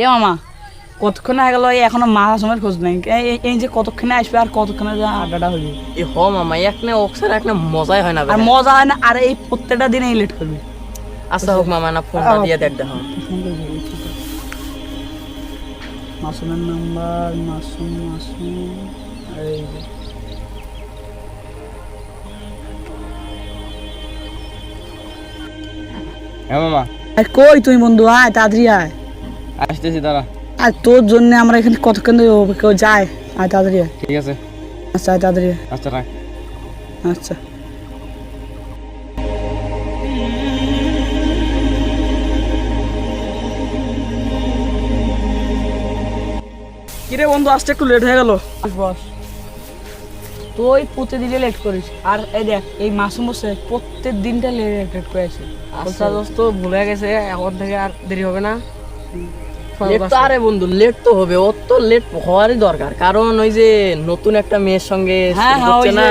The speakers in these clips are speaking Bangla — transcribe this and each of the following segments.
এ মামা কতক্ষণে হয়ে গেল, এখনো মাসুমের খোঁজ নেই। এই যে কতক্ষণে আসবে আর কতক্ষণে আড্ডাটা হইবে। এ হ মামা একনে অক্সার একনে মজাই হয় না আর মজা হয় না, আর এই প্রত্যেকটা দিনে লেট করবি। আচ্ছা হোক মামা, না ফোনটা দিয়ে দেখ দেখো। মাসুমের নাম্বার, মাসুম এই যে হ্যাঁ মামা, কই তুই বন্ধু? আয় তাড়াতাড়ি আয়। আসতেছি দাঁড়া। আর তোর জন্য আমরা এখানে কতক্ষণ ধরে কেউ যায়। আয় তাড়াতাড়ি আয়। ঠিক আছে। আচ্ছা আয় তাড়াতাড়ি আয়। আচ্ছা রাখ। আচ্ছা কিরে বন্ধু, আসতে একটু লেট হয়ে গেল। বস তুই প্রতিদিনই লেট করিস, আর এই দেখ এই মাসুম বসে প্রত্যেক দিনটা লেট করে আসে। আচ্ছা দোস্ত ভুলে গেছে, এখন থেকে আর দেরি হবে না। লেট তো আরে বন্ধু লেট তো হবে, ওর তো লেট হওয়ারই দরকার, কারণ ওই যে নতুন একটা মেয়ের সঙ্গে হ্যাঁ হ্যাঁ হচ্ছে না।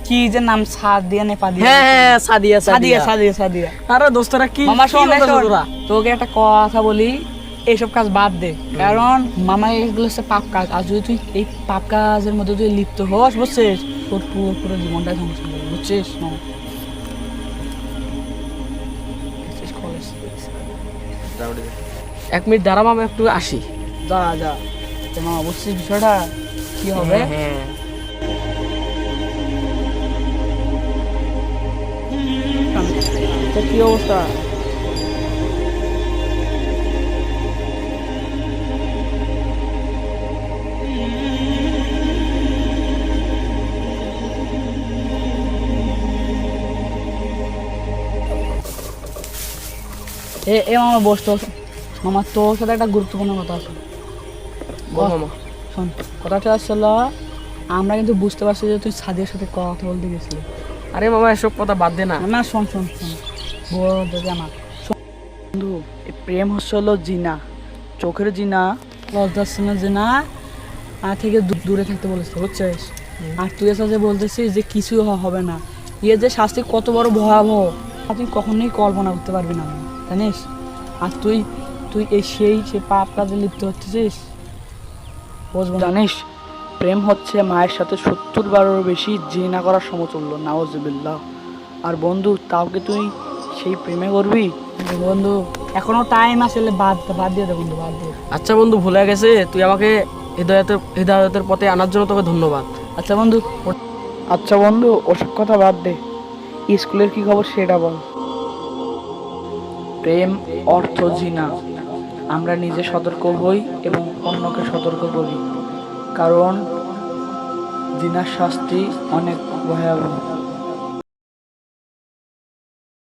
কি যে নাম সাদিয়া নেপালি। হ্যাঁ সাদিয়া সাদিয়া সাদিয়া। সাদিয়া সাদিয়া। আরে দোস্তরা কি মামা শোন, কি বলতেছো তোরা? তোকে একটা কথা বলি, এইসব কাজ বাদ দে, কারণ মামা এগুলো হচ্ছে পাপ কাজ। আর যদি তুই এই পাপ কাজের মধ্যে তুই লিপ্ত হস, বুঝছিস, তোর পুরো পুরো জীবনটাই ধ্বংস হয়ে যাবে, বুঝছিস? এক মিনিট দাঁড়া মামা, একটু আসি। যা যা, তো মামা বুঝছিস বিষয়টা কি হবে? হ্যাঁ তো কি অবস্থা? এ মামা বস তো। মামা তোর সাথে একটা গুরুত্বপূর্ণ কথা আছে। বল মামা। শোন, কথাটা আসলে আমরা কিন্তু বুঝতে পারছি যে তুই সাদিয়ার সাথে কথা বলতে গেছিলি। আরে মামা এসব কথা বাদ দে না। না শোন শোন শোন, বলতে জানা বন্ধু, এই প্রেম হচ্ছে হলো জিনা, চোখের জিনা, লজ্জাস্থানের জিনা, আর থেকে দূরে থাকতে বলেছে, বুঝছিস? আর তুই এসে যে বলতেছিস যে কিছুই হবে না, ইয়ে যে শাস্তি কত বড় ভয়াবহ তুই কখনোই কল্পনা করতে পারবি না, জানিস? আর তুই তুই এই সেই পাপ কাজে লিপ্ত হচ্ছিস, বুঝবো? জানিস প্রেম হচ্ছে মায়ের সাথে 70 বারেরও বেশি জিনা করার সমতুল্য, নাউজুবিল্লাহ। আর বন্ধু, তাও কি তুই সেই প্রেমে করবি? বন্ধু এখনো টাইম আছে, বাদ দিয়ে দে বন্ধু, বাদ দিয়ে। আচ্ছা বন্ধু ভুলে গেছে, তুই আমাকে হৃদয়তের পথে আনার জন্য তোকে ধন্যবাদ। আচ্ছা বন্ধু, ওসব কথা বাদ দে, স্কুলের কি খবর সেটা বল। প্রেম অর্থ জিনা, আমরা নিজে সতর্ক হই এবং অন্যকে সতর্ক করি, কারণ জিনার শাস্তি অনেক ভয়াবহ।